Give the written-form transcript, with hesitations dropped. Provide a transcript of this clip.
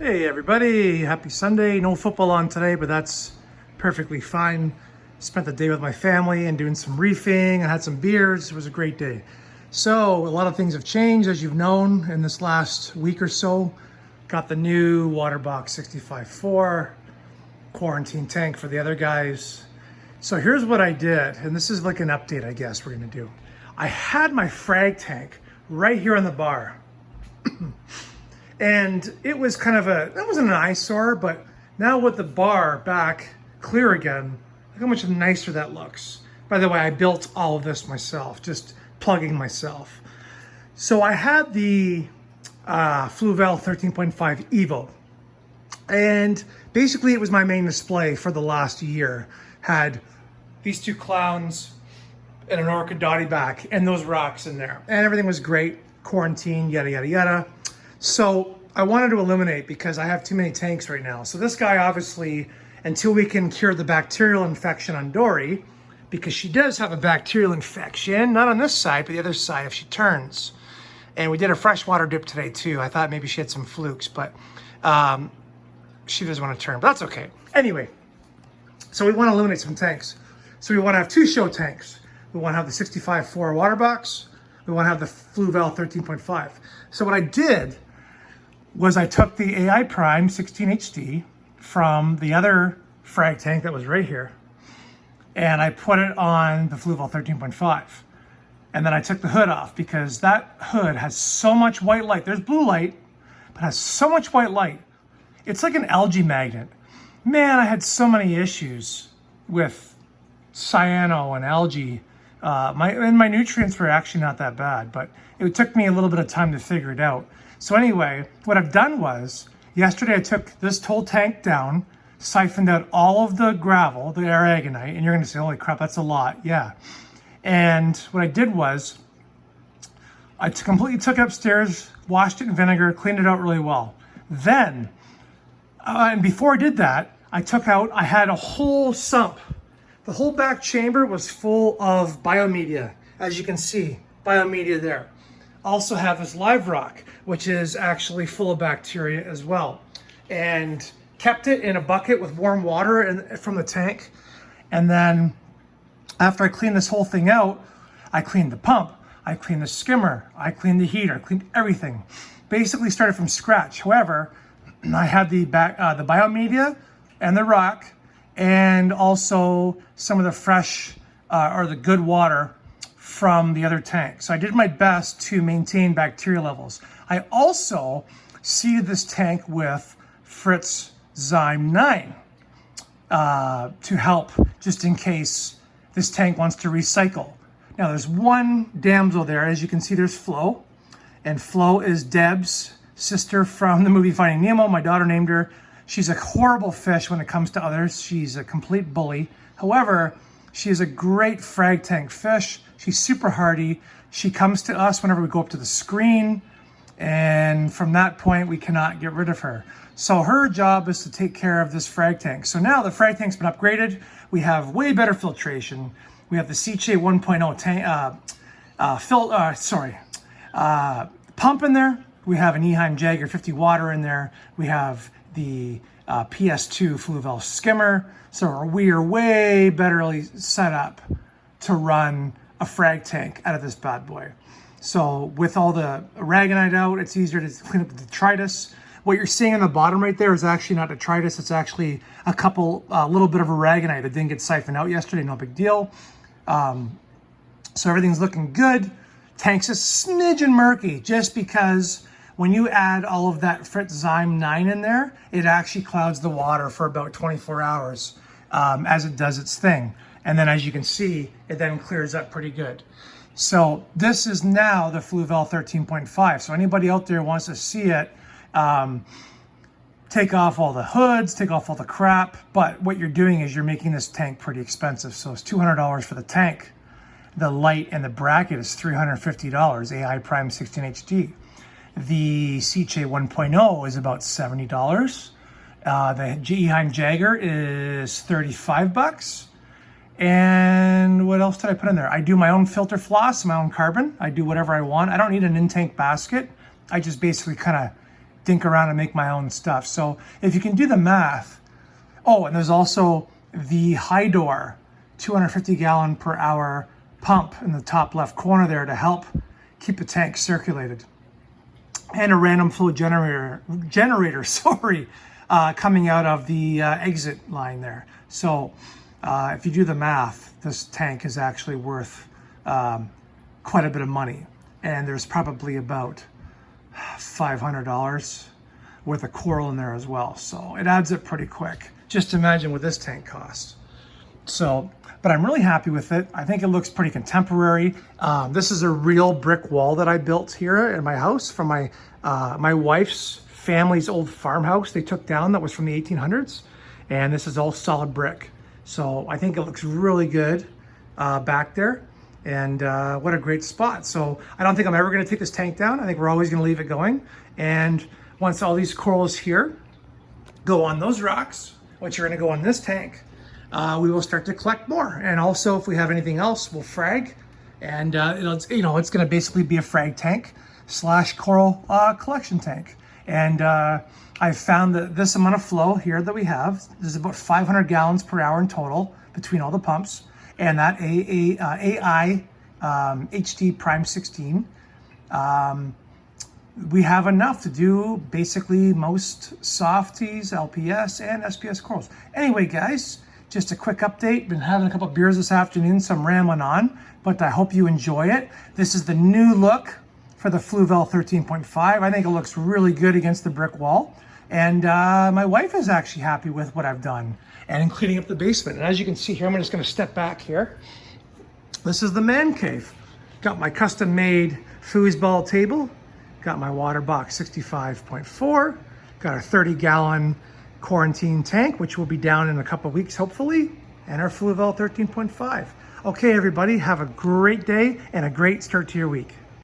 Hey everybody, happy Sunday. No football on today, but that's perfectly fine. Spent the day with my family and doing some reefing and had some beers. It was a great day. So a lot of things have changed, as you've known, in this last week or so. Got the new Waterbox 65.4 quarantine tank for the other guys. So here's what I did, and this is like an update, I guess we're gonna do. I had my frag tank right here on the bar. And it was kind of that wasn't an eyesore, but now with the bar back clear again, look how much nicer that looks. By the way, I built all of this myself, just plugging myself. So I had the Fluval 13.5 Evo, and basically it was my main display for the last year. Had these two clowns and an orchid dotty back and those rocks in there, and everything was great. Quarantine, yada yada yada. So I wanted to eliminate because I have too many tanks right now. So this guy, obviously, until we can cure the bacterial infection on Dory, because she does have a bacterial infection, not on this side, but the other side if she turns. And we did a freshwater dip today too. I thought maybe she had some flukes, but she doesn't want to turn, but that's okay. Anyway, so we want to eliminate some tanks. So we want to have two show tanks. We want to have the 65.4 water box. We want to have the Fluval 13.5. So what I did was I took the AI Prime 16 HD from the other frag tank that was right here, and I put it on the Fluval 13.5. And then I took the hood off because that hood has so much white light. There's blue light, but has so much white light. It's like an algae magnet. Man, I had so many issues with cyano and algae. My nutrients were actually not that bad, but it took me a little bit of time to figure it out. So anyway, what I've done was, yesterday I took this whole tank down, siphoned out all of the gravel, the aragonite, and you're gonna say, holy crap, that's a lot, yeah. And what I did was, I completely took it upstairs, washed it in vinegar, cleaned it out really well. Then, and before I did that, I had a whole sump. The whole back chamber was full of biomedia, as you can see, biomedia there. Also have this live rock, which is actually full of bacteria as well. And kept it in a bucket with warm water from the tank. And then after I cleaned this whole thing out, I cleaned the pump, I cleaned the skimmer, I cleaned the heater, I cleaned everything. Basically started from scratch. However, I had the biomedia and the rock, and also some of the fresh or the good water from the other tank. So I did my best to maintain bacteria levels. I also seeded this tank with Fritz Zyme 9 to help just in case this tank wants to recycle. Now there's one damsel there. As you can see, there's Flo, and Flo is Deb's sister from the movie Finding Nemo. My daughter named her. She's a horrible fish when it comes to others. She's a complete bully. However, she is a great frag tank fish. She's super hardy. She comes to us whenever we go up to the screen, and from that point, we cannot get rid of her. So her job is to take care of this frag tank. So now the frag tank's been upgraded. We have way better filtration. We have the CJ 1.0 tank, pump in there. We have an Eheim Jagger 50 water in there. We have the PS2 Fluval skimmer. So we are way betterly set up to run a frag tank out of this bad boy. So with all the aragonite out, it's easier to clean up the detritus. What you're seeing on the bottom right there is actually not detritus. It's actually a little bit of aragonite that didn't get siphoned out yesterday. No big deal. So everything's looking good. Tank's a smidgen murky just because when you add all of that Fritz Zyme 9 in there, it actually clouds the water for about 24 hours as it does its thing. And then as you can see, it then clears up pretty good. So this is now the Fluval 13.5. So anybody out there wants to see it, take off all the hoods, take off all the crap. But what you're doing is you're making this tank pretty expensive. So it's $200 for the tank. The light and the bracket is $350, AI Prime 16 HD. The CJ 1.0 is about $70. The Eheim Jagger is 35 bucks. And what else did I put in there? I do my own filter floss, my own carbon. I do whatever I want. I don't need an in-tank basket. I just basically kind of dink around and make my own stuff. So if you can do the math, oh, and there's also the high door 250 gallon per hour pump in the top left corner there to help keep the tank circulated. And a random flow generator, sorry, coming out of the exit line there. So if you do the math, this tank is actually worth quite a bit of money. And there's probably about $500 worth of coral in there as well. So it adds up pretty quick. Just imagine what this tank costs. So, but I'm really happy with it. I think it looks pretty contemporary. This is a real brick wall that I built here in my house from my wife's family's old farmhouse they took down that was from the 1800s. And this is all solid brick. So I think it looks really good back there. And what a great spot. So I don't think I'm ever gonna take this tank down. I think we're always gonna leave it going. And once all these corals here go on those rocks, which are gonna go on this tank, we will start to collect more. And also if we have anything else, we'll frag. And it's gonna basically be a frag tank / coral collection tank. And I've found that this amount of flow here that we have, there's about 500 gallons per hour in total between all the pumps. And that AI HD Prime 16, we have enough to do basically most softies, LPS, and SPS corals. Anyway, guys, just a quick update. Been having a couple of beers this afternoon, so I'm rambling on, but I hope you enjoy it. This is the new look for the Fluval 13.5. I think it looks really good against the brick wall. And my wife is actually happy with what I've done and cleaning up the basement. And as you can see here, I'm just gonna step back here. This is the man cave. Got my custom made foosball table. Got my water box 65.4. Got a 30-gallon quarantine tank, which will be down in a couple of weeks, hopefully. And our Fluval 13.5. Okay, everybody, have a great day and a great start to your week.